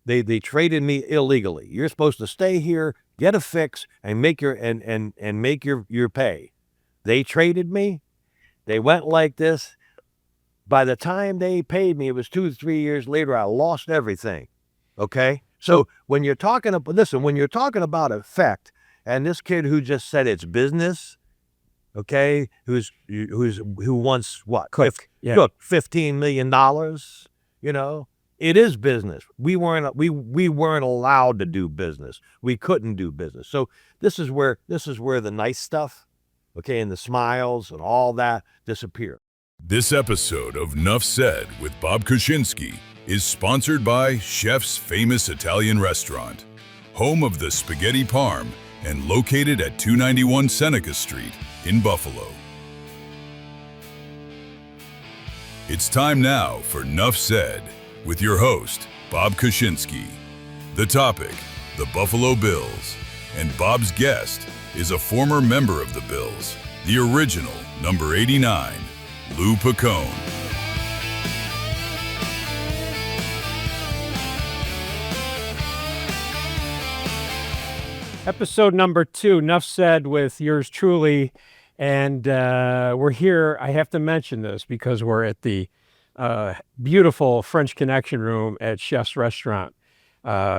They traded me illegally. You're supposed to stay here, get a fix, and make your make your pay. They traded me. They went like this. By the time they paid me, it was 2 to 3 years later. I lost everything. Okay. So when you're talking about, listen, when you're talking about effect, and this kid who just said it's business, okay, who wants what? Cook, $15 million, you know, it is business. We weren't allowed to do business. We couldn't do business. So this is where the nice stuff, okay, and the smiles and all that disappear. This episode of Nuff Said with Bob Koshinski is sponsored by Chef's Famous Italian Restaurant, home of the Spaghetti Parm and located at 291 Seneca Street in Buffalo. It's time now for Nuff Said with your host, Bob Koshinski. The topic, the Buffalo Bills, and Bob's guest is a former member of the Bills, the original number 89, Lou Piccone. Episode number 2, Nuff Said with yours truly. And we're here, I have to mention this because we're at the beautiful French Connection room at Chef's Restaurant,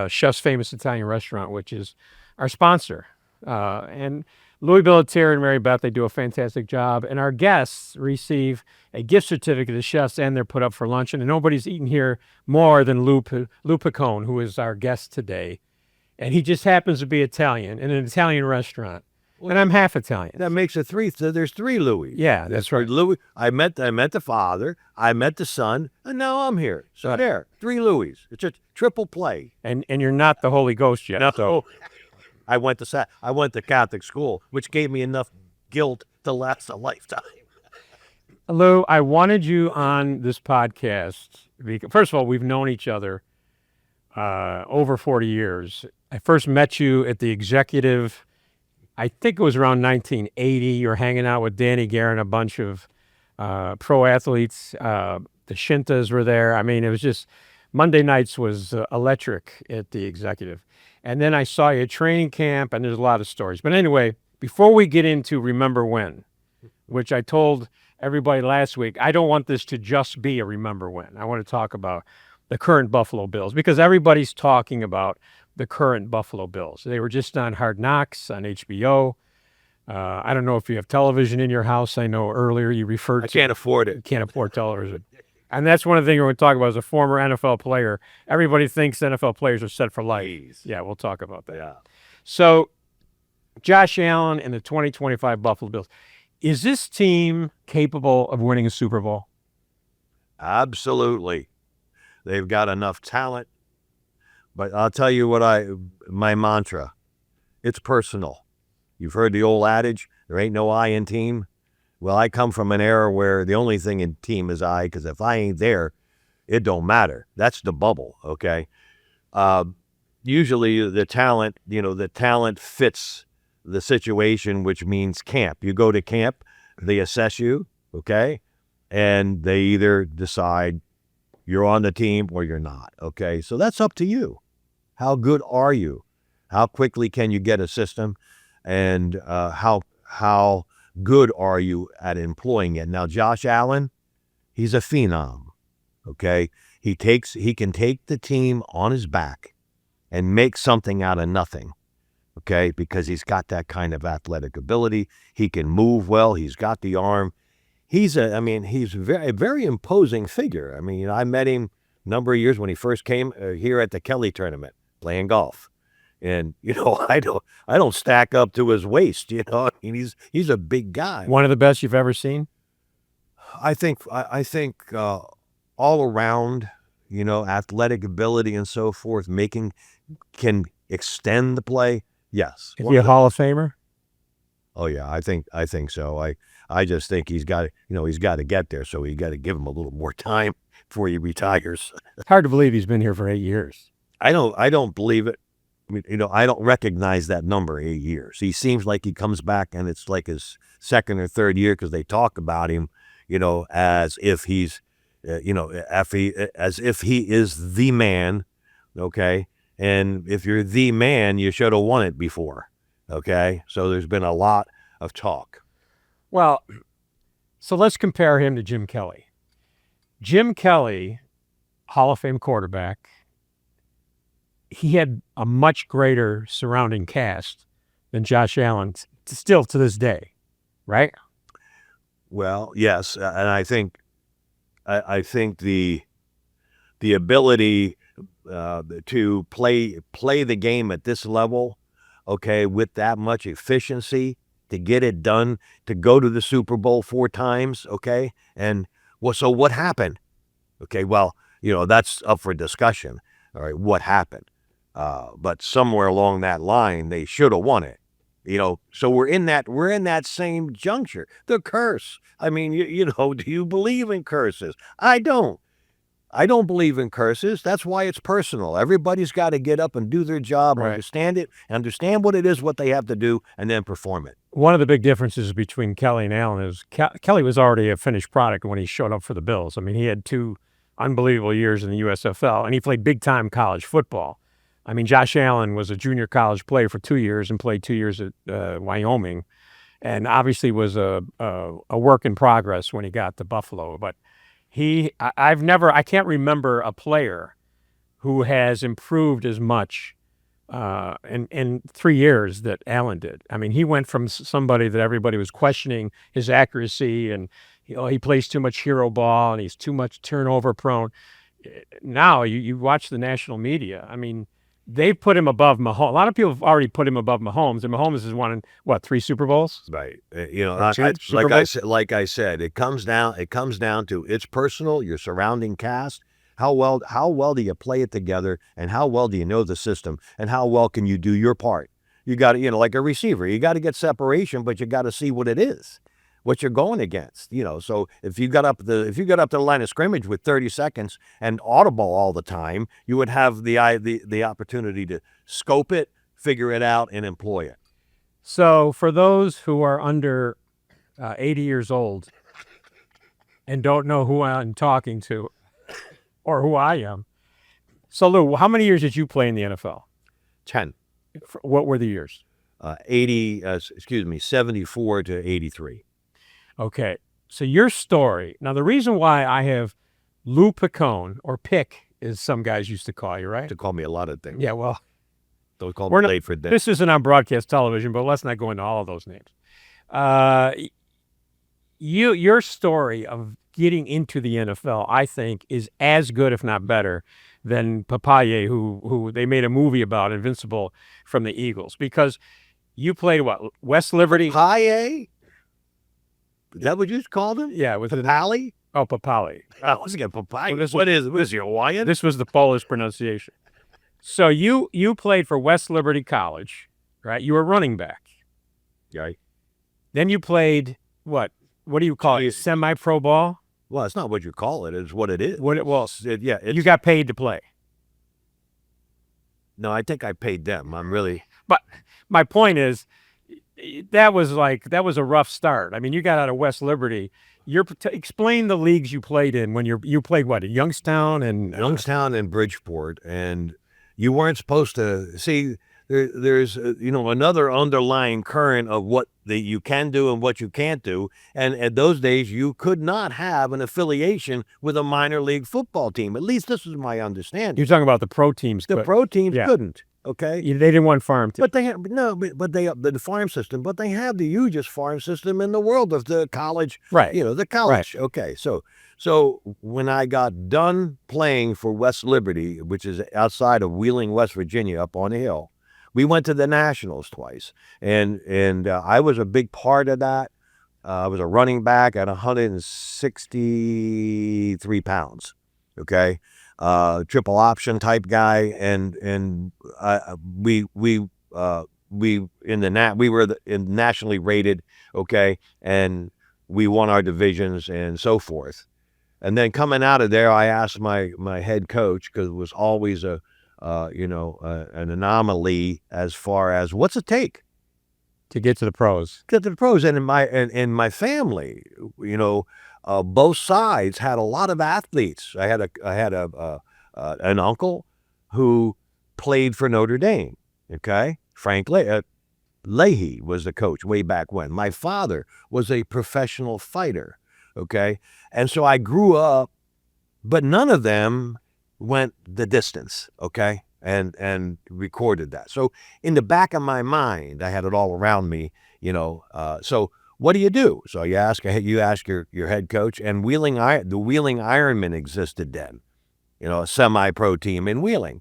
Chef's Famous Italian Restaurant, which is our sponsor. And Louis Billatier and Mary Beth, they do a fantastic job. And our guests receive a gift certificate to Chef's, and they're put up for luncheon. And nobody's eaten here more than Lou Piccone, who is our guest today. And he just happens to be Italian in an Italian restaurant. And I'm half Italian. That makes it 3. So there's 3 Louis. Yeah, that's right. Louis. I met the father. I met the son, and now I'm here. So there, 3 Louis. It's a triple play. And you're not the Holy Ghost yet. No. So. I went to Catholic school, which gave me enough guilt to last a lifetime. Lou, I wanted you on this podcast because, first of all, we've known each other over 40 years. I first met you at the Executive. I think it was around 1980. You were hanging out with Danny Guerra and a bunch of pro athletes. The Shintas were there. I mean, it was just Monday nights was electric at the Executive. And then I saw you at training camp, and there's a lot of stories. But anyway, before we get into Remember When, which I told everybody last week, I don't want this to just be a Remember When. I want to talk about the current Buffalo Bills because everybody's talking about the current Buffalo Bills. They were just on Hard Knocks on HBO. I don't know if you have television in your house. I know earlier you referred to... I can't afford it. You can't afford television. And that's one of the things we're going to talk about as a former NFL player. Everybody thinks NFL players are set for life. Jeez. Yeah, we'll talk about that. Yeah. So, Josh Allen and the 2025 Buffalo Bills. Is this team capable of winning a Super Bowl? Absolutely. They've got enough talent. But I'll tell you my mantra, it's personal. You've heard the old adage, there ain't no I in team. Well, I come from an era where the only thing in team is I, because if I ain't there, it don't matter. That's the bubble, okay? Usually the talent fits the situation, which means camp. You go to camp, they assess you, okay? And they either decide you're on the team or you're not, okay? So that's up to you. How good are you? How quickly can you get a system? And how good are you at employing it? Now, Josh Allen, he's a phenom, okay? He can take the team on his back and make something out of nothing, okay? Because he's got that kind of athletic ability. He can move well. He's got the arm. He's a very, very imposing figure. I mean, I met him a number of years when he first came here at the Kelly tournament playing golf. And, I don't stack up to his waist, I mean, he's a big guy. One of the best you've ever seen? I think all around, athletic ability and so forth, can extend the play. Yes. Is he a Hall of Famer? Oh yeah, I think so. I just think he's got to get there. So you got to give him a little more time before he retires. It's hard to believe he's been here for 8 years. I don't believe it. I mean, I don't recognize that number, 8 years. He seems like he comes back and it's like his second or third year because they talk about him, as if he's, as if he is the man okay? And if you're the man, you should have won it before, okay? So there's been a lot of talk. Well, so let's compare him to Jim Kelly. Jim Kelly, Hall of Fame quarterback, he had a much greater surrounding cast than Josh Allen, still to this day, right? Well, yes, and I think the ability to play the game at this level, okay, with that much efficiency, to get it done, to go to the Super Bowl 4 times, okay, and well, so what happened? Okay, well, that's up for discussion. All right, what happened? But somewhere along that line, they should have won it. So we're in that same juncture. The curse. I mean, do you believe in curses? I don't. I don't believe in curses. That's why it's personal. Everybody's got to get up and do their job, Right. understand it, understand what it is, what they have to do, and then perform it. One of the big differences between Kelly and Allen is Kelly was already a finished product when he showed up for the Bills. I mean, he had 2 unbelievable years in the USFL, and he played big-time college football. I mean, Josh Allen was a junior college player for 2 years and played 2 years at Wyoming, and obviously was a work in progress when he got to Buffalo. But I can't remember a player who has improved as much in 3 years that Allen did. I mean, he went from somebody that everybody was questioning his accuracy, and he plays too much hero ball and he's too much turnover prone. Now you watch the national media. I mean, they put him above Mahomes. A lot of people have already put him above Mahomes, and Mahomes has won, 3 Super Bowls? Right. Super Bowls? Like I said, it comes down to it's personal, your surrounding cast. How well do you play it together, and how well do you know the system, and how well can you do your part? You got to, like a receiver, you got to get separation, but you got to see what it is, what you're going against. So if you got up the line of scrimmage with 30 seconds and audible all the time, you would have the opportunity to scope it, figure it out, and employ it. So for those who are under 80 years old and don't know who I'm talking to or who I am, so Lou, how many years did you play in the NFL? 10. What were the years? 74 to 83. Okay, so your story. Now, the reason why I have Lou Piccone, or Pick, as some guys used to call you, right? To call me a lot of things. Yeah, well, Don't call we're me not- late for dinner. this isn't on broadcast television, but let's not go into all of those names. Your story of getting into the NFL, I think, is as good, if not better, than Papaye, who they made a movie about, Invincible, from the Eagles, because you played what, West Liberty? Papaye? Is that what you called him? Yeah, with Papali? Oh, Papali. I was going to Papaye. Well, What is he, Hawaiian? This was the Polish pronunciation. So you played for West Liberty College, right? You were running back. Right. Then you played what do you call it? Semi-pro ball? Well, it's not what you call it. It's what it is. You got paid to play. No, I think I paid them. But my point is, that was a rough start. I mean, you got out of West Liberty. Explain the leagues you played in when you played what, at Youngstown and Youngstown and Bridgeport, and you weren't supposed to see. There's another underlying current of what you can do and what you can't do. And at those days, you could not have an affiliation with a minor league football team. At least this is my understanding. You're talking about the pro teams. The pro teams yeah. couldn't. Okay. They didn't want farm teams. But they have the farm system. But they have the hugest farm system in the world of the college. Right. The college. Right. Okay. So when I got done playing for West Liberty, which is outside of Wheeling, West Virginia, up on the hill, we went to the Nationals twice, and I was a big part of that. I was a running back at 163 pounds. Okay. Triple option type guy, and we were nationally rated, okay, and we won our divisions and so forth. And then coming out of there, I asked my head coach, because it was always an anomaly as far as what's it take to get to the pros. Get to the pros, and in my family, both sides had a lot of athletes. I had an uncle who played for Notre Dame, okay? Frank Leahy was the coach way back when. My father was a professional fighter, okay? And so I grew up, but none of them went the distance, okay? And recorded that. So in the back of my mind, I had it all around me, so what do? So you ask your head coach, and the Wheeling Ironmen existed then, a semi-pro team in Wheeling.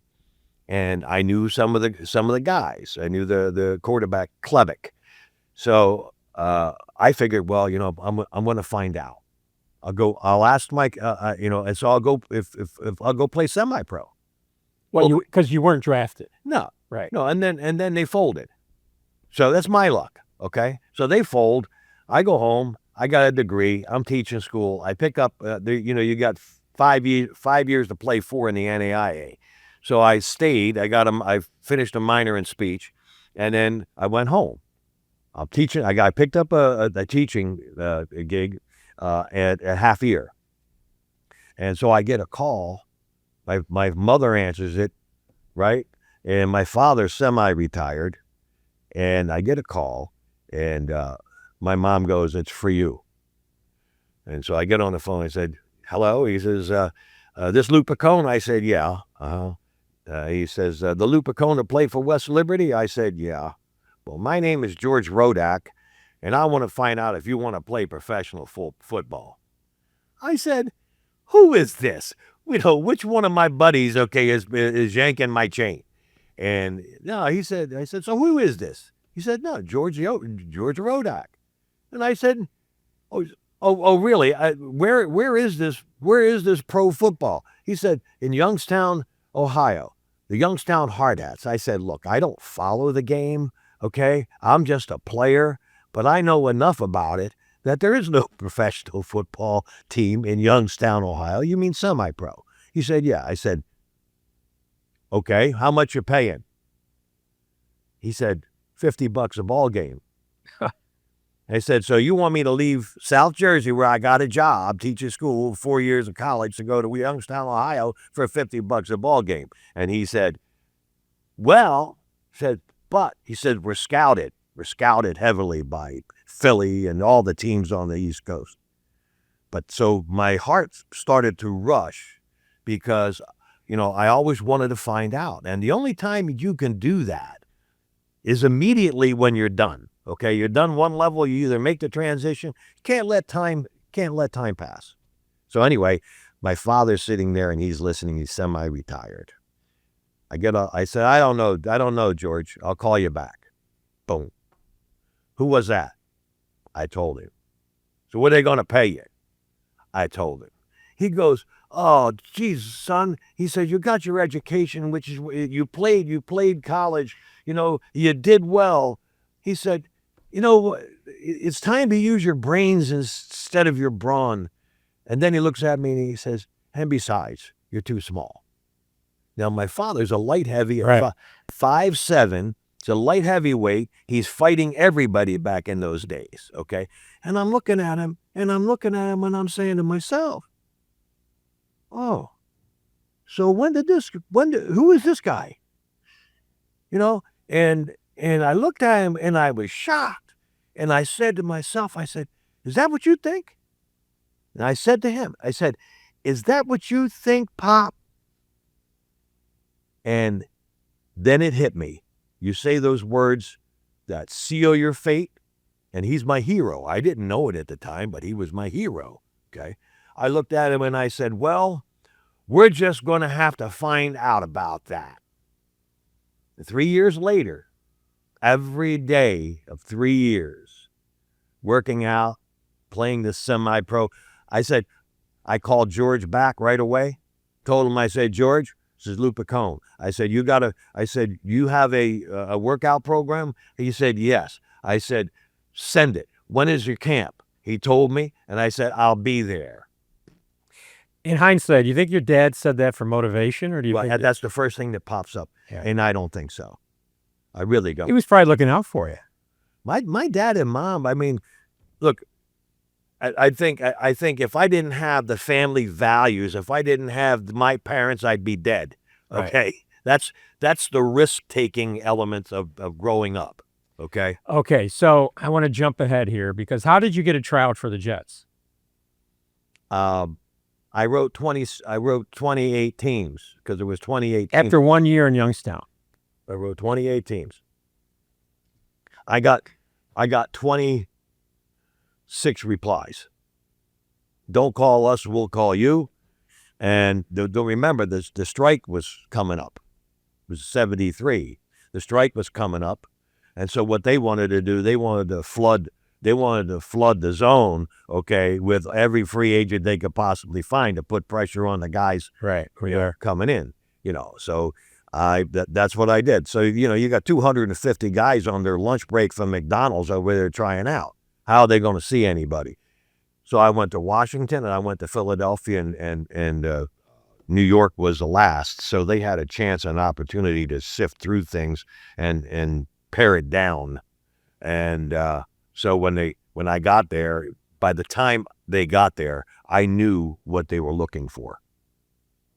And I knew some of the guys. I knew the quarterback Klebeck. So I figured, well, I'm going to find out. I'll ask Mike, and so I'll go if I'll go play semi-pro. Well, because you weren't drafted. No, Right. no, and then they folded. So that's my luck. Okay, so they fold. I go home. I got a degree. I'm teaching school. I pick up. You got 5 years to play for in the NAIA. So I stayed. I finished a minor in speech, and then I went home. I'm teaching. I picked up a teaching gig at half year, and so I get a call. My mother answers it, right, and my father's semi-retired, and I get a call, and my mom goes, "It's for you." And so I get on the phone. I said, "Hello." He says, "This Lou Piccone?" I said, "Yeah." He says, "The Lou Piccone that played for West Liberty?" I said, "Yeah." "Well, my name is George Rodak, and I want to find out if you want to play professional football." I said, "Who is this? Which one of my buddies, okay, is yanking my chain?" And no, I said, "So who is this?" He said, "No, George Rodak." And I said, "Oh, really? Where is this? Where is this pro football?" He said, "In Youngstown, Ohio, the Youngstown Hard Hats." I said, "Look, I don't follow the game, okay? I'm just a player, but I know enough about it that there is no professional football team in Youngstown, Ohio." "You mean semi-pro?" He said, "Yeah." I said, "Okay, how much you paying?" He said, $50 a ball game. I said, "So you want me to leave South Jersey, where I got a job, teaching school, 4 years of college, to go to Youngstown, Ohio for $50 a ball game?" And he said, "Well," but he said, we're scouted heavily by Philly and all the teams on the East Coast." But so my heart started to rush because, I always wanted to find out. And the only time you can do that is immediately when you're done. Okay, you're done one level, you either make the transition, can't let time pass. So anyway, my father's sitting there and he's listening, he's semi-retired. I said, I don't know, George. I'll call you back. Boom. "Who was that?" I told him. "So what are they going to pay you?" I told him. He goes, "Oh, geez, son." He said, "You got your education, which is you played college, you did well." He said, "It's time to use your brains instead of your brawn." And then he looks at me and he says, "And besides, you're too small." Now, my father's a light heavy, Right. 5'7". He's a light heavyweight. He's fighting everybody back in those days, okay? And I'm looking at him, and I'm saying to myself, "Oh, so who is this guy?" And I looked at him, and I was shocked. And I said to myself, I said, "Is that what you think?" And I said to him, I said, "Is that what you think, Pop?" And then it hit me. You say those words that seal your fate, and he's my hero. I didn't know it at the time, but he was my hero, okay? I looked at him and I said, "Well, we're just going to have to find out about that." 3 years later, every day of 3 years, working out, playing the semi-pro, I called George back right away, told him, I said, "George," this is Lou Piccone. I said, "You have a workout program?" He said, "Yes." I said, "Send it. When is your camp?" He told me, and I said, "I'll be there." In hindsight, do you think your dad said that for motivation, or do you Well, think that's the first thing that pops up, Yeah. and I don't think so. I really don't. he was probably looking out for you? My dad and mom, I mean, look, I think if I didn't have the family values, if I didn't have my parents, I'd be dead. Right. Okay, That's the risk-taking element of growing up, okay? Okay, so I want to jump ahead here because how did you get a tryout for the Jets? I wrote 28 teams because there was 28 teams. After 1 year in Youngstown. I wrote 28 teams. I got 26 replies. Don't call us, we'll call you. And don't remember, the strike was coming up. It was 73. The strike was coming up. And so what they wanted to do, they wanted to flood the zone, okay, with every free agent they could possibly find to put pressure on the guys who are coming in, So that's what I did. So, you got 250 guys on their lunch break from McDonald's over there trying out. How are they going to see anybody? So I went to Washington and I went to Philadelphia and New York was the last. So they had a chance, an opportunity to sift through things and pare it down. And so when I got there, by the time they got there, I knew what they were looking for.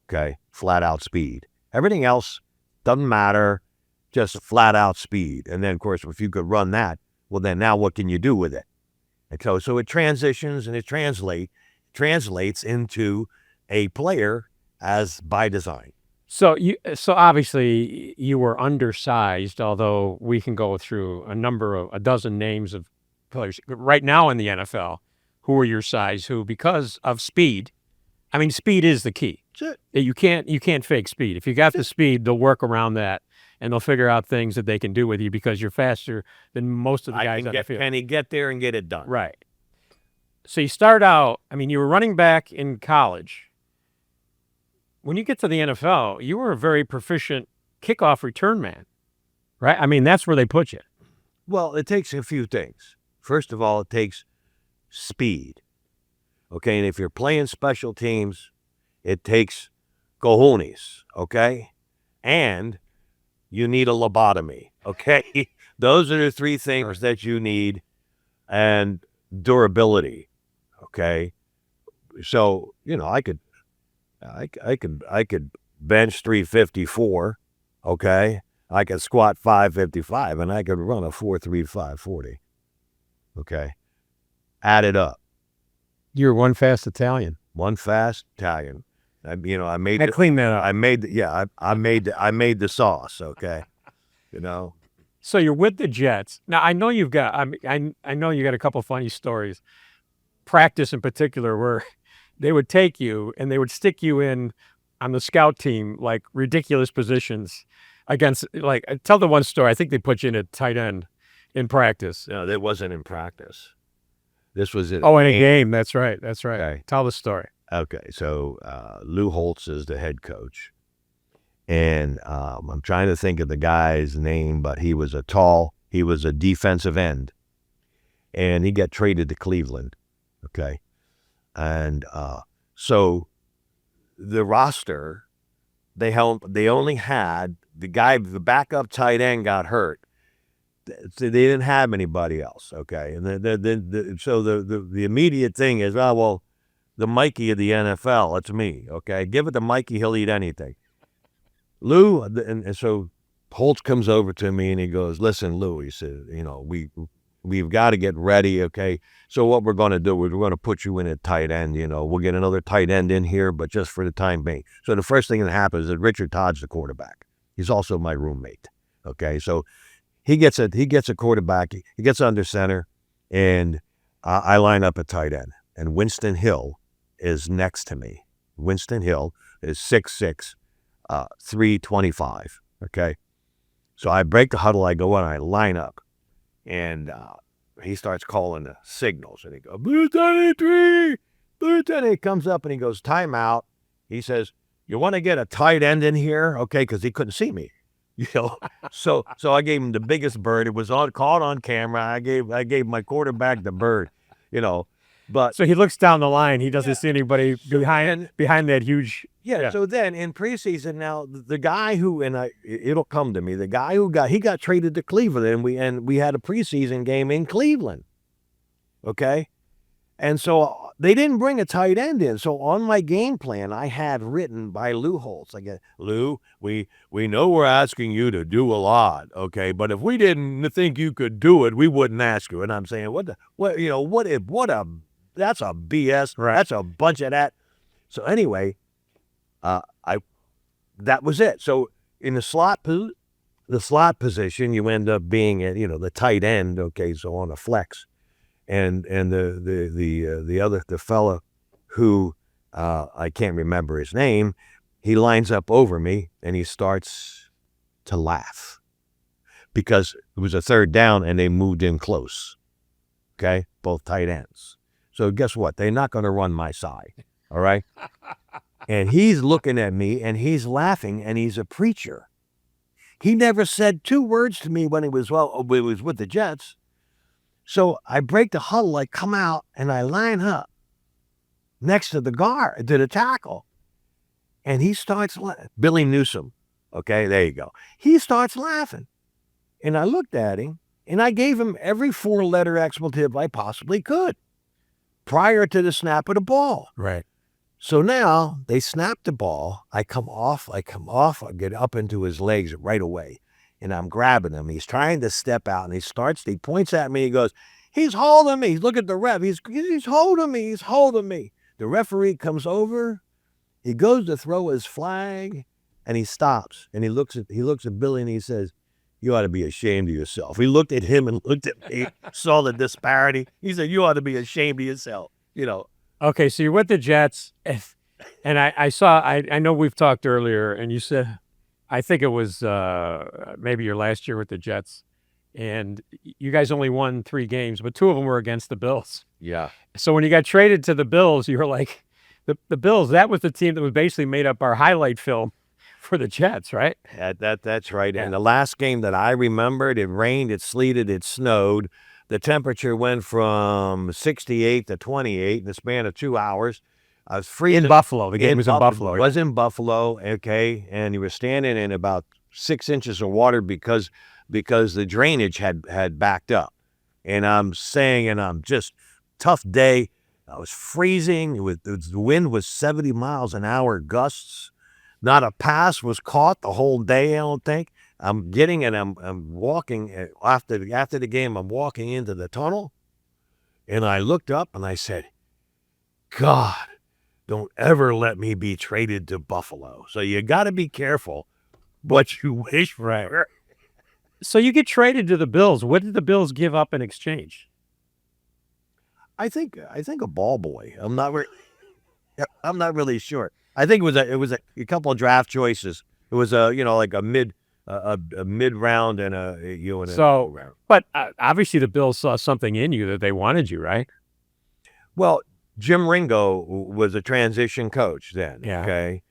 Okay, flat out speed. Everything else doesn't matter, just flat out speed. And then, of course, if you could run that, well, then now what can you do with it? And so it transitions and it translates into a player as by design. So obviously you were undersized, although we can go through a dozen names of players right now in the NFL who are your size, who because of speed, I mean, speed is the key. Sure. You can't fake speed. If you got the speed, they'll work around that and they'll figure out things that they can do with you because you're faster than most of the guys on the field. Can he get there and get it done? Right. So you start out, I mean, you were running back in college. When you get to the NFL, you were a very proficient kickoff return man, right? I mean, that's where they put you. Well, it takes a few things. First of all, it takes speed. Okay, and if you're playing special teams, it takes cojones, okay? And you need a lobotomy, okay? Those are the three things that you need, and durability, okay? So, I could bench 354, okay? I could squat 555, and I could run a 4.35 40, okay? Add it up. You're one fast Italian. One fast Italian. I made. I cleaned that up. I made the sauce. Okay, So you're with the Jets now. I know you've got. I know you got a couple funny stories. Practice in particular, where they would take you and they would stick you in on the scout team like ridiculous positions against. Like, tell the one story. I think they put you in a tight end in practice. No, that wasn't in practice. This was in a game. That's right. Okay. Tell the story. Okay, so Lou Holtz is the head coach, and I'm trying to think of the guy's name, but he was a defensive end, and he got traded to Cleveland, okay, and so the roster, they only had the backup tight end got hurt. So they didn't have anybody else, okay, and so the immediate thing is, the Mikey of the NFL, it's me, okay? Give it to Mikey, he'll eat anything. Lou, and so Holtz comes over to me and he goes, listen, Lou, he said, we've got to get ready, okay? So what we're going to do is we're going to put you in at tight end, we'll get another tight end in here, but just for the time being. So the first thing that happens is Richard Todd's the quarterback. He's also my roommate, okay? So he gets a quarterback, he gets under center, and I line up at tight end. And Winston Hill is next to me. Winston Hill is 6'6", 325, okay? So I break the huddle, I go in, I line up, and he starts calling the signals, and he goes, Lieutenant 3, Lieutenant. He comes up and he goes, timeout. He says, you want to get a tight end in here? Okay, because he couldn't see me. So I gave him the biggest bird. It was caught on camera. I gave my quarterback the bird, But so he looks down the line. He doesn't see anybody behind that huge. Yeah. So then in preseason, now the guy who it'll come to me. The guy who got traded to Cleveland, and we had a preseason game in Cleveland. Okay, and so they didn't bring a tight end in. So on my game plan, I had written by Lou Holtz. I go, Lou, we know we're asking you to do a lot, okay? But if we didn't think you could do it, we wouldn't ask you. And I'm saying, that's a BS. Right. That's a bunch of that. So anyway, that was it. So in the slot position, you end up being at, the tight end, okay, so on a flex. And the fella who I can't remember his name, he lines up over me and he starts to laugh because it was a third down and they moved in close. Okay, both tight ends. So guess what? They're not going to run my side. All right. And he's looking at me and he's laughing and he's a preacher. He never said 2 words to me when he was with the Jets. So I break the huddle, I come out, and I line up next to the tackle. And he starts Billy Newsome. Okay, there you go. He starts laughing. And I looked at him, and I gave him every 4-letter expletive I possibly could prior to the snap of the ball. Right. So now they snap the ball. I come off, I get up into his legs right away. And I'm grabbing him. He's trying to step out, and he points at me. He goes, he's holding me. Look at the ref. He's holding me. He's holding me. The referee comes over. He goes to throw his flag, and he stops. And he looks at Billy, and he says, you ought to be ashamed of yourself. He looked at him and looked at me, saw the disparity. He said, you ought to be ashamed of yourself. Okay, so you're with the Jets, and I know we've talked earlier, and you said, I think it was maybe your last year with the Jets, and you guys only won 3 games, but 2 of them were against the Bills. Yeah. So when you got traded to the Bills, you were like, the Bills, that was the team that was basically made up our highlight film for the Jets, right? That's right. Yeah. And the last game that I remembered, it rained, it sleeted, it snowed. The temperature went from 68 to 28 in the span of 2 hours. I was freezing. In Buffalo. The game was in Buffalo. It was in Buffalo, okay, and you were standing in about 6 inches of water because the drainage had backed up. And I'm just tough day. I was freezing. The wind was 70 miles an hour gusts. Not a pass was caught the whole day, I don't think. I'm walking after the game. I'm walking into the tunnel, and I looked up and I said, God, don't ever let me be traded to Buffalo. So you got to be careful what you wish for. Right. So you get traded to the Bills. What did the Bills give up in exchange? I think a ball boy. I'm not really sure. I think it was a couple of draft choices. It was like a mid round and a round. But obviously the Bills saw something in you that they wanted you, right? Well, Jim Ringo was a transition coach then. Yeah. Okay,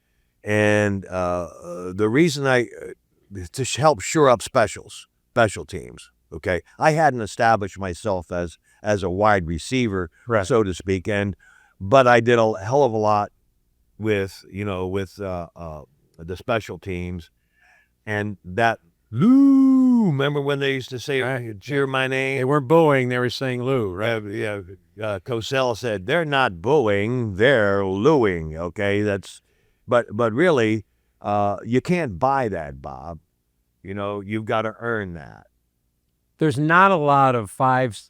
and the reason to help shore up special teams. Okay, I hadn't established myself as a wide receiver, Right. so to speak, but I did a hell of a lot with the special teams, and that Lou. Remember when they used to say, Right. cheer my name? They weren't booing, they were saying Lou, right? Cosell said, they're not booing, they're Louing, okay? But really, you can't buy that, Bob. You've got to earn that. There's not a lot of 5s.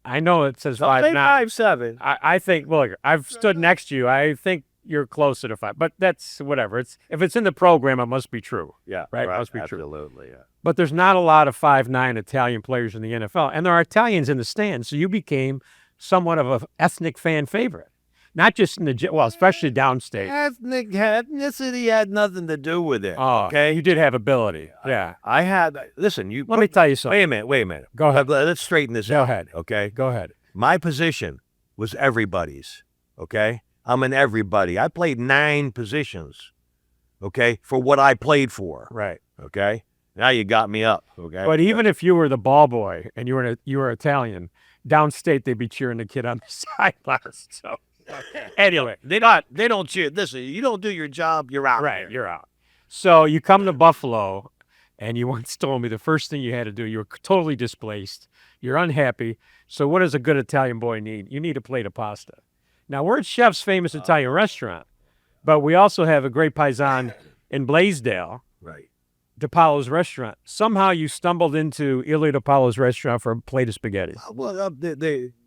I know it says 5'9". 5'7". I think, look, I've stood next to you. I think you're closer to 5, but that's whatever. If it's in the program, it must be true. Yeah, right. Must be true. Absolutely, yeah. But there's not a lot of 5'9" Italian players in the NFL, and there are Italians in the stands. So you became somewhat of an ethnic fan favorite, not just in especially downstate. Ethnicity had nothing to do with it. Oh, okay. You did have ability. Yeah. I had. Listen, Let me tell you something. Wait a minute. Go ahead. Let's straighten this out. Go ahead. Okay. Go ahead. My position was everybody's. Okay. I'm an everybody. I played 9 positions. Okay, for what I played for. Right. Okay. Now you got me up. Okay. But even if you were the ball boy and you were Italian, downstate they'd be cheering the kid on the sidelines. So anyway, they don't cheer. Listen, you don't do your job, you're out. right, you're out. So you come to Buffalo, and you once told me the first thing you had to do, you were totally displaced, you're unhappy. So what does a good Italian boy need? You need a plate of pasta. Now, we're at Chef's Famous Italian Restaurant, but we also have a great paisan in Blaisdell, Right. DePaulo's Restaurant. Somehow you stumbled into Ilya DePaulo's restaurant for a plate of spaghetti. Well,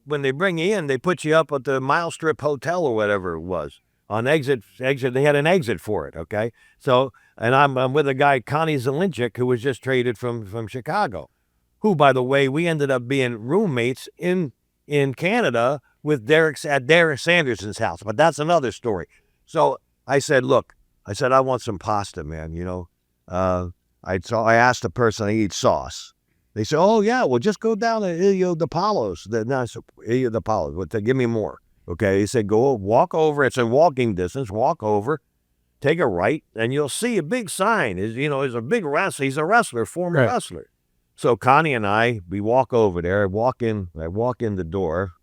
when they bring you in, they put you up at the Mile Strip Hotel or whatever it was. On exit, they had an exit for it, okay? So, and I'm with a guy, Connie Zelinchik, who was just traded from Chicago, who, by the way, we ended up being roommates in Canada with Derek Sanderson's house, but that's another story. So I said, look, I want some pasta, man, you know. I asked the person I eat sauce. They said, oh, yeah, well, just go down to Ilya DePaulo's. No, I said, Ilya DePaulo's, give me more. Okay, he said, walk over. It's a walking distance. Walk over, take a right, and you'll see a big sign. He's a big wrestler. He's a wrestler, former wrestler. So Connie and we walk over there. I walk in the door,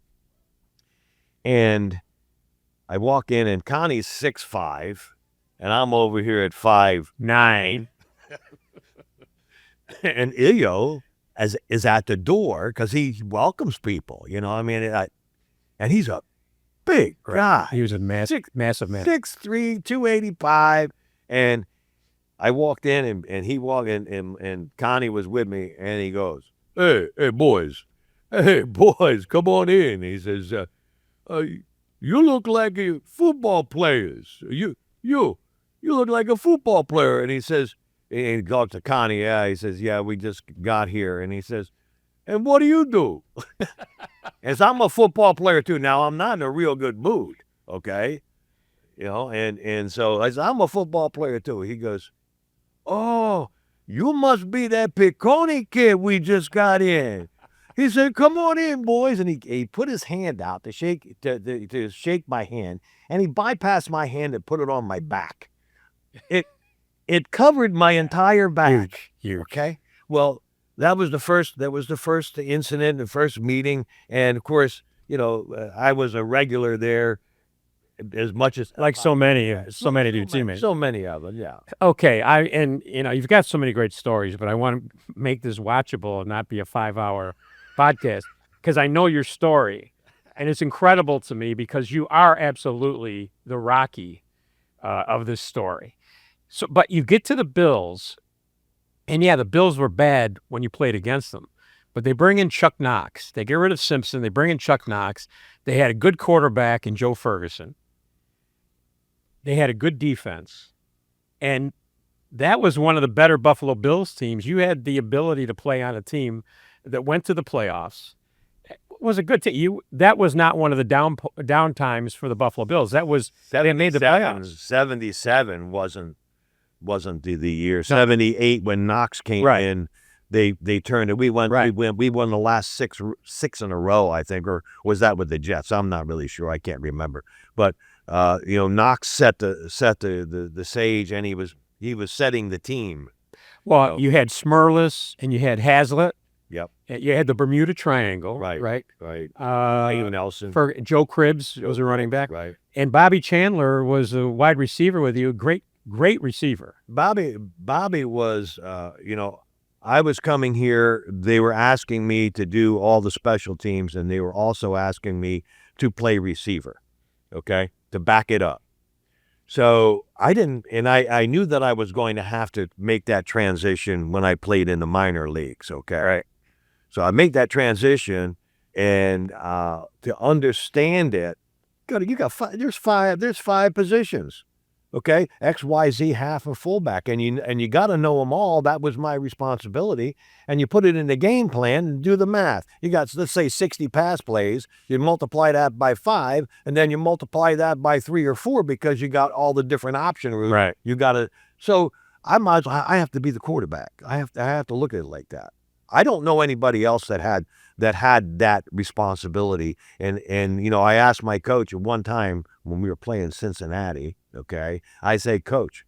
and I walk in, and Connie's 6'5", and I'm over here at 5'9". And Ilya is at the door because he welcomes people. You know, I mean, and he's a big guy. He was a massive man. 6'3", 285. And I walked in and he walked in and Connie was with me and he goes, hey, boys, come on in. He says, you look like football players. You look like a football player. And he says, and he goes to Connie, he says, yeah, we just got here. And he says, and what do you do? As I'm a football player too. Now I'm not in a real good mood, okay? You know, and so I said, I'm a football player too. He goes, oh, you must be that Piccone kid we just got in. He said, come on in, boys. And he put his hand out to shake my hand, and he bypassed my hand and put it on my back. It covered my entire back. Huge. Okay? Well, that was the first incident, the first meeting. And of course, you know, I was a regular there as much as Like so many of your teammates. So many of them, yeah. Okay, you've got so many great stories, but I want to make this watchable and not be a 5-hour podcast because I know your story, and it's incredible to me because you are absolutely the Rocky of this story. So, but you get to the Bills, and yeah, the Bills were bad when you played against them, but they bring in Chuck Knox. They get rid of Simpson. They bring in Chuck Knox. They had a good quarterback in Joe Ferguson. They had a good defense, and that was one of the better Buffalo Bills teams. You had the ability to play on a team that went to the playoffs. It was a good team. That was not one of the down times for the Buffalo Bills. That was they made the playoffs. 77 wasn't the year. 78 when Knox came in, they turned it. We won the last six in a row, I think, or was that with the Jets? I'm not really sure. I can't remember. But Knox set the stage, and he was setting the team. Well, you had Smurless and you had Hazlitt. Yep. You had the Bermuda Triangle. Right. Even Nelson. For Joe Cribbs was a running back. Right. And Bobby Chandler was a wide receiver with you. Great receiver. Bobby was, I was coming here. They were asking me to do all the special teams, and they were also asking me to play receiver, okay, to back it up. So I didn't, and I knew that I was going to have to make that transition when I played in the minor leagues, okay? Right. So I make that transition, and to understand it, there's five positions. Okay, X, Y, Z, half a fullback, and you got to know them all. That was my responsibility, and you put it in the game plan and do the math. You got, let's say, 60 pass plays. You multiply that by 5, and then you multiply that by 3 or 4 because you got all the different option routes. Right. You got to. So I have to be the quarterback. I have to look at it like that. I don't know anybody else that had that responsibility. And I asked my coach at one time when we were playing Cincinnati. Okay, I say, Coach,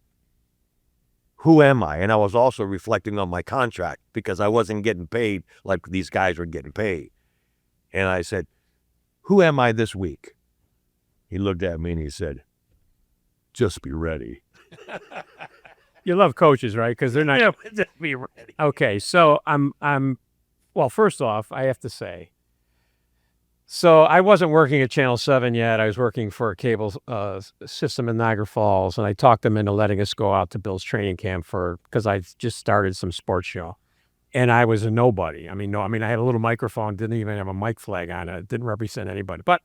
who am I? And I was also reflecting on my contract because I wasn't getting paid like these guys were getting paid. And I said, who am I this week? He looked at me and he said, just be ready. You love coaches, right? Because they're not. Yeah, just be ready. Okay, so well, first off, I have to say, So I wasn't working at Channel 7 yet. I was working for a cable system in Niagara Falls, and I talked them into letting us go out to Bill's training camp because I just started some sports show. And I was a nobody. I mean, I had a little microphone, didn't even have a mic flag on it, didn't represent anybody. But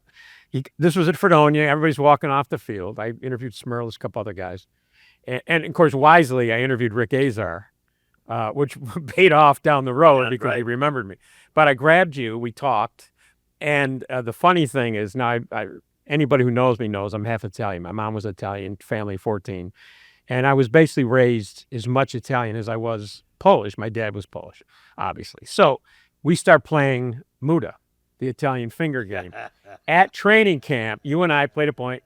this was at Fredonia. Everybody's walking off the field. I interviewed Smurlis, a couple other guys. And of course, wisely, I interviewed Rick Azar, which paid off down the road because he remembered me. But I grabbed you, we talked. And the funny thing is, now anybody who knows me knows I'm half Italian. My mom was Italian, family 14. And I was basically raised as much Italian as I was Polish. My dad was Polish, obviously. So we start playing Muda, the Italian finger game. At training camp, you and I played a point.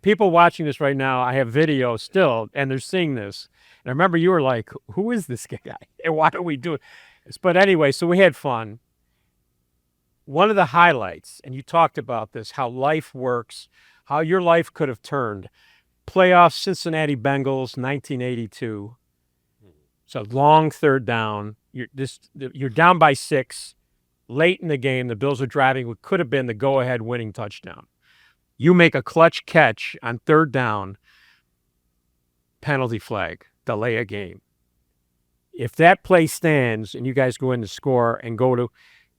People watching this right now, I have video still, and they're seeing this. And I remember you were like, who is this guy? And why do we do it? But anyway, so we had fun. One of the highlights, and you talked about this, how life works, how your life could have turned. Playoffs, Cincinnati Bengals, 1982. So long third down. You're down by 6. Late in the game, the Bills are driving what could have been the go-ahead winning touchdown. You make a clutch catch on third down, penalty flag, delay a game. If that play stands and you guys go in to score and go to,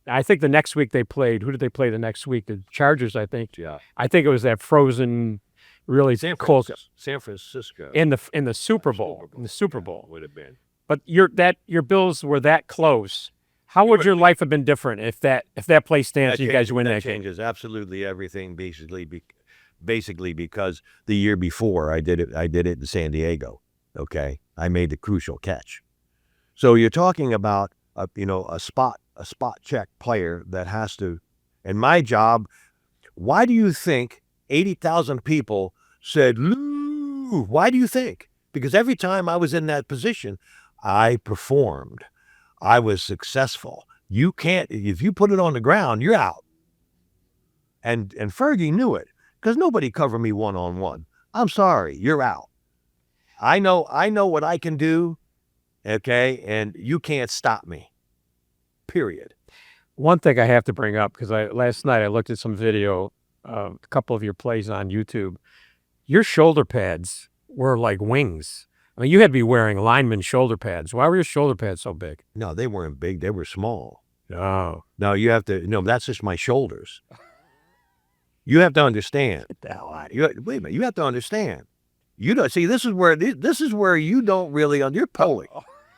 I think the next week they played, who did they play the next week? The Chargers, I think. Yeah. I think it was that frozen, really cold. San Francisco. In the Super Bowl. In the Super Bowl. Would have been. But your Bills were that close. How would your life have been different if that play stands and you guys win that game? Changes absolutely everything, basically because the year before I did it in San Diego. Okay, I made the crucial catch. So you're talking about a spot check player that has to. And my job. Why do you think 80,000 people said, Lou? Why do you think? Because every time I was in that position, I performed. I was successful. You can't, if you put it on the ground, you're out. And Fergie knew it because nobody covered me one-on-one. I'm sorry, you're out. I know what I can do, okay, and you can't stop me, period. One thing I have to bring up, because last night I looked at some video, a couple of your plays on YouTube. Your shoulder pads were like wings. I mean, you had to be wearing lineman shoulder pads. Why were your shoulder pads so big? No, they weren't big. They were small. Oh. No, that's just my shoulders. You have to understand. Get the hell out of here. Wait a minute. You have to understand. You don't see. This is where you don't really. You're Polish.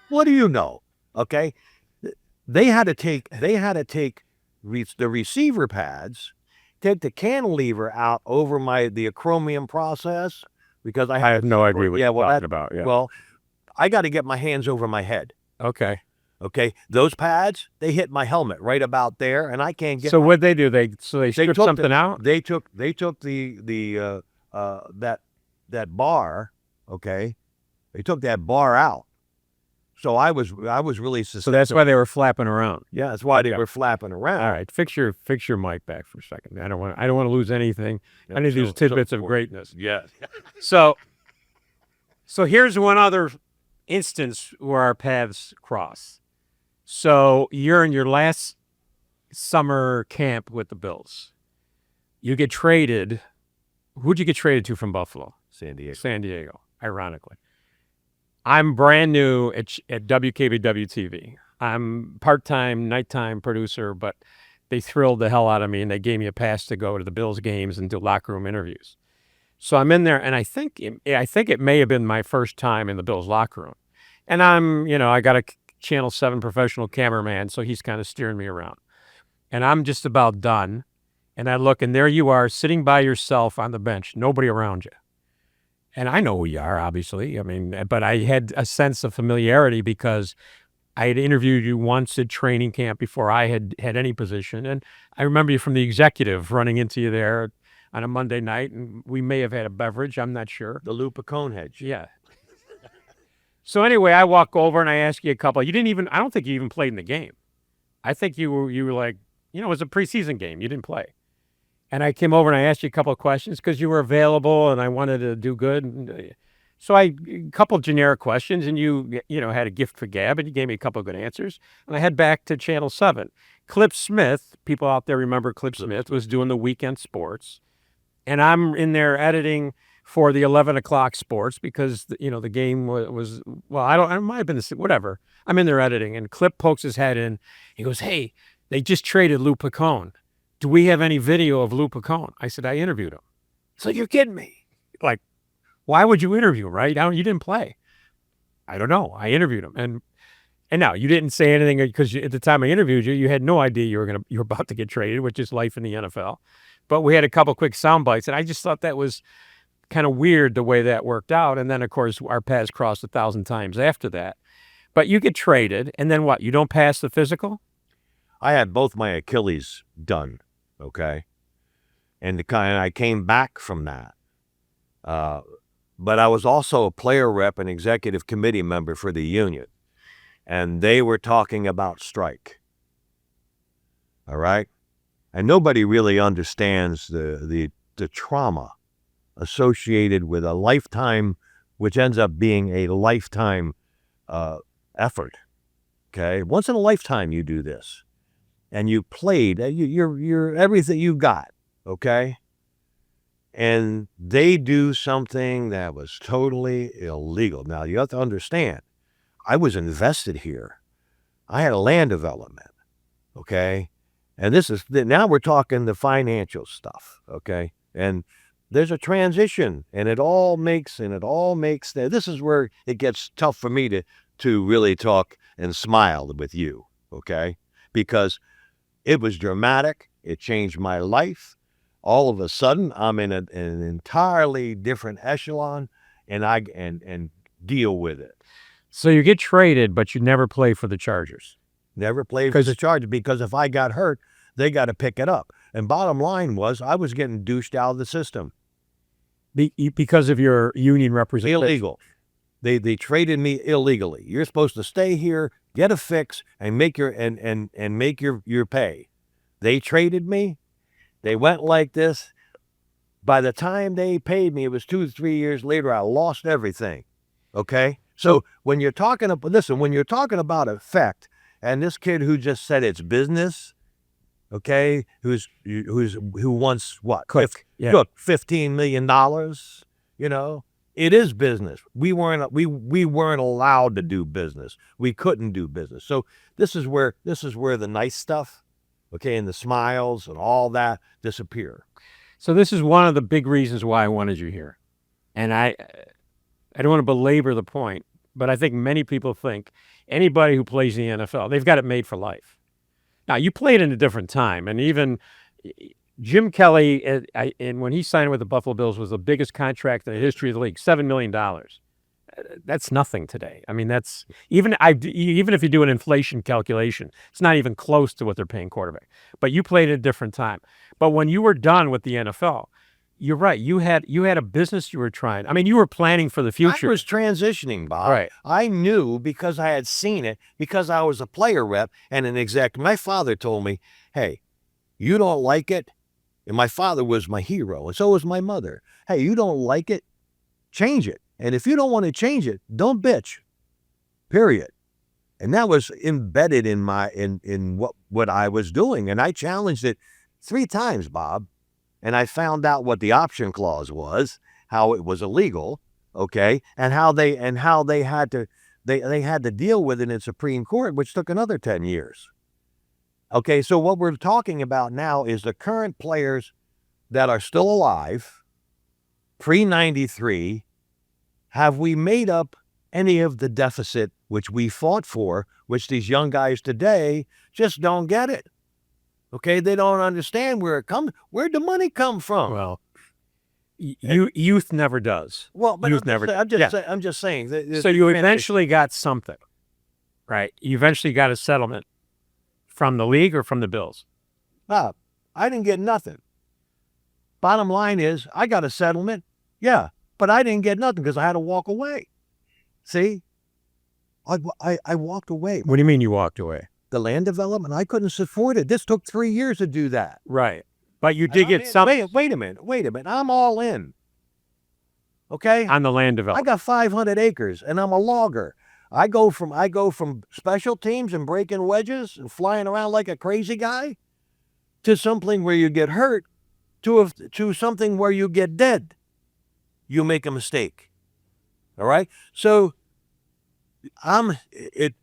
What do you know? Okay. They had to take the receiver pads, take the cantilever out over the acromion process. Because I have no idea what you're talking about. Yeah. Well, I got to get my hands over my head. Okay. Those pads, they hit my helmet right about there, and I can't get. So what'd they do? They stripped something out. They took the that bar. Okay, they took that bar out. So I was really susceptible. So that's why they were flapping around. Yeah, that's why they were flapping around. All right, fix your mic back for a second. I don't want to lose anything. I need these tidbits of greatness. Yeah. So here's one other instance where our paths cross. So you're in your last summer camp with the Bills. You get traded. Who'd you get traded to from Buffalo? San Diego, ironically. I'm brand new at WKBW TV. I'm part-time, nighttime producer, but they thrilled the hell out of me, and they gave me a pass to go to the Bills games and do locker room interviews. So I'm in there, and I think it may have been my first time in the Bills locker room. And I got a Channel 7 professional cameraman, so he's kind of steering me around. And I'm just about done, and I look, and there you are, sitting by yourself on the bench, nobody around you. And I know who you are, obviously. I mean, but I had a sense of familiarity because I had interviewed you once at training camp before I had any position. And I remember you from the executive running into you there on a Monday night, and we may have had a beverage. I'm not sure. The Lou Piccone hedge. Yeah. So anyway, I walk over and I ask you a couple. I don't think you even played in the game. I think you were like, it was a preseason game. You didn't play. And I came over and I asked you a couple of questions because you were available and I wanted to do good. So a couple of generic questions, and you had a gift for gab, and you gave me a couple of good answers. And I head back to Channel 7. Clip Smith, people out there remember Clip Smith, was doing the weekend sports. And I'm in there editing for the 11 o'clock sports because, the game was it might have been whatever. I'm in there editing, and Clip pokes his head in. He goes, "Hey, they just traded Lou Piccone. Do we have any video of Lou Piccone?" I said, "I interviewed him." So you're kidding me. Like, why would you interview him, right? You didn't play. I don't know. I interviewed him. And now you didn't say anything because at the time I interviewed you, you had no idea you were about to get traded, which is life in the NFL. But we had a couple quick sound bites, and I just thought that was kind of weird the way that worked out. And then, of course, our paths crossed 1,000 times after that. But you get traded, and then what? You don't pass the physical? I had both my Achilles done, okay? And I came back from that. But I was also a player rep and executive committee member for the union. And they were talking about strike. All right? And nobody really understands the trauma associated with a lifetime, which ends up being a lifetime effort. Okay? Once in a lifetime you do this. And you played, you're everything you've got. Okay? And they do something that was totally illegal. Now, you have to understand, I was invested here. I had a land development, okay? And now we're talking the financial stuff, okay? And there's a transition, and it all makes, this is where it gets tough for me to really talk and smile with you, okay? Because it was dramatic. It changed my life. All of a sudden, I'm in an entirely different echelon, and deal with it. So you get traded, but you never play for the Chargers. Never played for the Chargers because if I got hurt, they got to pick it up. And bottom line was, I was getting douched out of the system. Because of your union representation. Illegal. They traded me illegally. You're supposed to stay here, get a fix, and make your make your pay. They traded me. They went like this. By the time they paid me, it was 2 to 3 years later, I lost everything. Okay? So when you're talking about effect, and this kid who just said it's business, okay, who wants what? Quick. Yeah. Look, $15 million, it is business. We weren't allowed to do business. We couldn't do business. So this is where the nice stuff, okay, and the smiles and all that disappear. So this is one of the big reasons why I wanted you here. And I don't want to belabor the point, but I think many people think anybody who plays in the NFL, they've got it made for life. Now, you played in a different time, and even Jim Kelly, and when he signed with the Buffalo Bills, was the biggest contract in the history of the league, $7 million. That's nothing today. I mean, that's even if you do an inflation calculation, it's not even close to what they're paying quarterback. But you played at a different time. But when you were done with the NFL, you're right. You had a business you were trying. I mean, you were planning for the future. I was transitioning, Bob. Right. I knew because I had seen it, because I was a player rep and an exec. My father told me, hey, you don't like it? And my father was my hero, and so was my mother. Hey, you don't like it? Change it. And if you don't want to change it, don't bitch. Period. And that was embedded in what I was doing. And I challenged it 3 times, Bob. And I found out what the option clause was, how it was illegal, okay, and how they had to deal with it in Supreme Court, which took another 10 years. Okay, so what we're talking about now is the current players that are still alive, pre-93. Have we made up any of the deficit which we fought for, which these young guys today just don't get it? Okay, they don't understand where it comes. Where'd the money come from? Well, youth never does. Well, but youth I'm just saying. So you eventually got something, right? You eventually got a settlement from the league or from the Bills? I didn't get nothing. Bottom line is, I got a settlement, yeah, but I didn't get nothing because I had to walk away. See? I walked away. What do you mean you walked away? The land development, I couldn't support it. This took 3 years to do that. Right. But you did get something. Wait a minute. I'm all in. Okay? On the land I development. got 500 acres, and I'm a logger. I go from special teams and breaking wedges and flying around like a crazy guy to something where you get hurt to something where you get dead. You make a mistake. All right? So it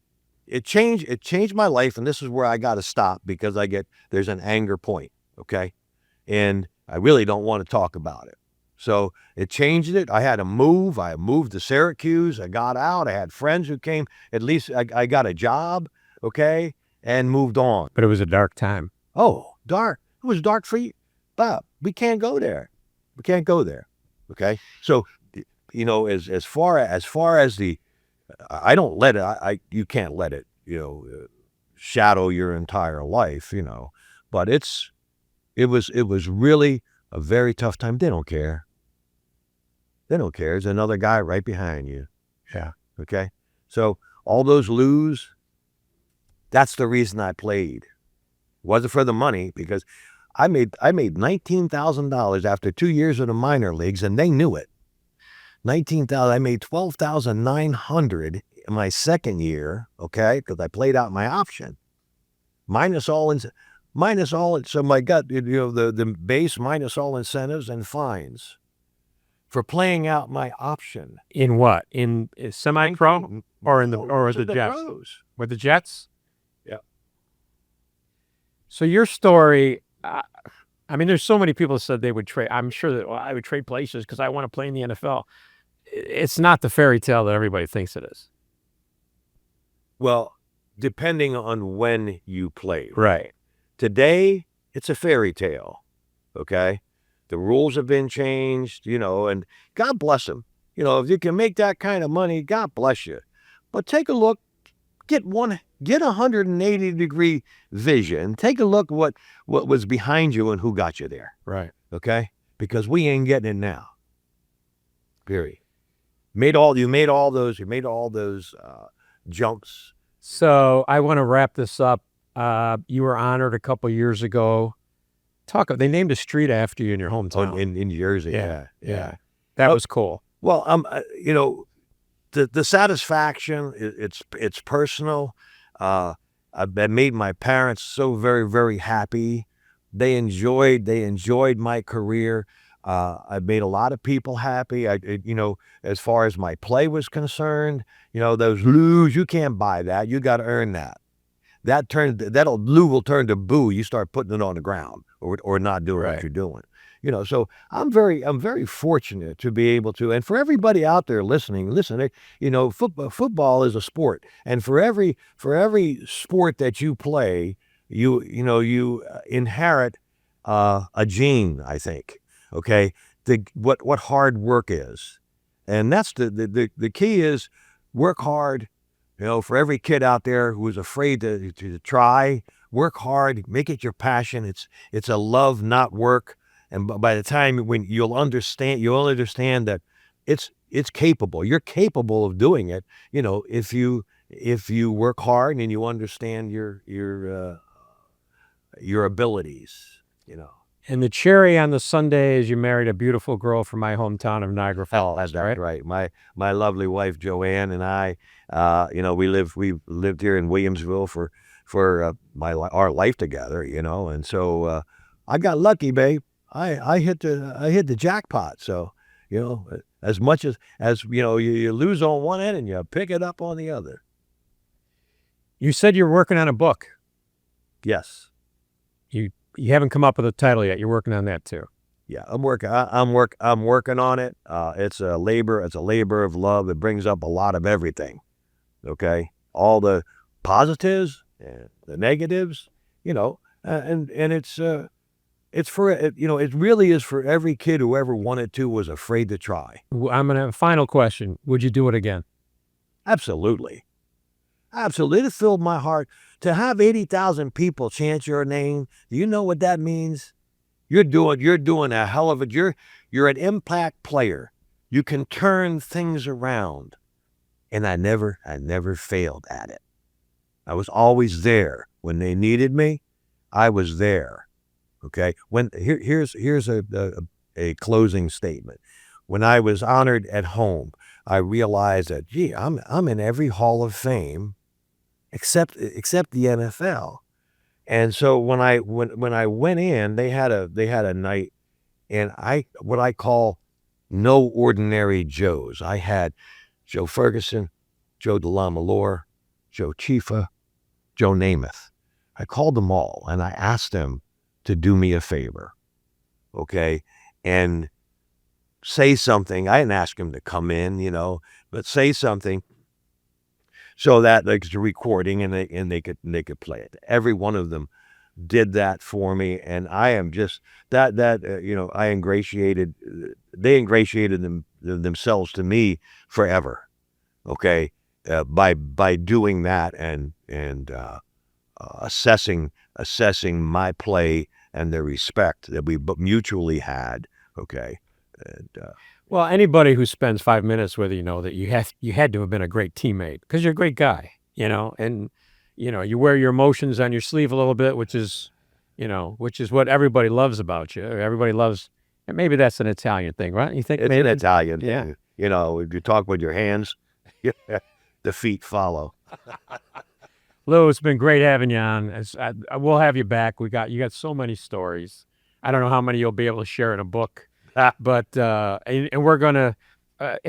changed my life, and this is where I got to stop because there's an anger point, okay? And I really don't want to talk about it. So it changed it. I had to move. I moved to Syracuse. I got out. I had friends who came. At least I got a job, okay, and moved on. But it was a dark time. Oh, dark. It was dark for you. Bob, we can't go there. We can't go there, okay? So, as far as the, I don't let it, you can't let it, shadow your entire life, but it was really a very tough time. They don't care. They don't care. There's another guy right behind you. Yeah. Okay. So all those Lou's, that's the reason I played. It wasn't for the money because I made $19,000 after 2 years in the minor leagues, and they knew it. 19,000. I made 12,900 in my second year. Okay, because I played out my option, minus all. So my gut, the base minus all incentives and fines for playing out my option. In what? In semi-pro or the Jets? Pros. With the Jets? Yeah. So your story, there's so many people that said they would trade. I'm sure that I would trade places because I want to play in the NFL. It's not the fairy tale that everybody thinks it is. Well, depending on when you played. Right. Today, it's a fairy tale, okay? The rules have been changed, and God bless them. If you can make that kind of money, God bless you. But take a look, get 180-degree vision. Take a look what was behind you and who got you there. Right. Okay? Because we ain't getting it now. Period. You made all those jumps. So I want to wrap this up. You were honored a couple years ago. They named a street after you in your hometown. In Jersey. Yeah. That was cool. Well, the satisfaction, it's personal. I made my parents so very, very happy. They enjoyed my career. I made a lot of people happy. As far as my play was concerned, those Lou's, you can't buy that. You got to earn that. Lou will turn to boo. You start putting it on the ground or not doing what you're doing. So I'm very fortunate to be able to, and for everybody out there listening, football is a sport, and for every sport that you play, you inherit a gene, I think. Okay, what hard work is, and that's the key is work hard. For every kid out there who is afraid to try, work hard, make it your passion. It's a love, not work. And by the time when you'll understand that it's capable. You're capable of doing it. If you work hard and you understand your abilities. And the cherry on the sundae is you married a beautiful girl from my hometown of Niagara Falls. That's right. My lovely wife Joanne and I, we lived here in Williamsville for our life together, and so I got lucky, babe. I hit the jackpot. So as much as you lose on one end and you pick it up on the other. You said you're working on a book. Yes. You haven't come up with a title yet. You're working on that too. Yeah, I'm working on it. It's a labor of love. It brings up a lot of everything. Okay, all the positives and the negatives. And it's for it really is for every kid who ever wanted to, was afraid to try. I'm gonna have a final question. Would you do it again? Absolutely. It filled my heart to have 80,000 people chant your name. Do you know what that means? You're doing a hell of it. You're an impact player. You can turn things around. And I never failed at it. I was always there. When they needed me, I was there. Okay? Here's a closing statement. When I was honored at home, I realized that, gee, I'm in every Hall of Fame except the NFL. And so when I went in, they had a night, and what I call no ordinary Joes. I had Joe Ferguson, Joe DeLamalore, Joe Chifa, Joe Namath. I called them all and I asked them to do me a favor, okay, and say something. I didn't ask them to come in, but say something so that there's a recording and they could play it. Every one of them did that for me, and I am just I ingratiated. They ingratiated themselves to me forever. Okay, by doing that and assessing my play and the respect that we mutually had. Okay, and Well, anybody who spends 5 minutes with you know that you had to have been a great teammate because you're a great guy, and you wear your emotions on your sleeve a little bit, which is what everybody loves about you. Everybody loves, and maybe that's an Italian thing, right? You think it's maybe an Italian. Yeah. If you talk with your hands, the feet follow. Lou, it's been great having you on. We'll have you back. You got so many stories. I don't know how many you'll be able to share in a book, but and we're gonna.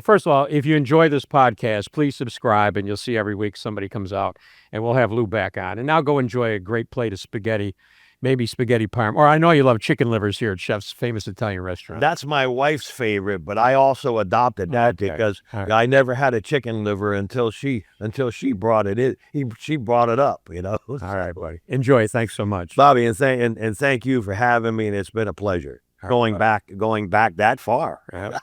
First of all, if you enjoy this podcast, please subscribe, and you'll see every week somebody comes out, and we'll have Lou back on. And now go enjoy a great plate of spaghetti, maybe spaghetti parm, or I know you love chicken livers here at Chef's famous Italian restaurant. That's my wife's favorite, but I also adopted that because I never had a chicken liver until she brought it in. She brought it up, All right, buddy. Enjoy. Thanks so much, Bobby, and thank you for having me, and it's been a pleasure going back that far. Yeah.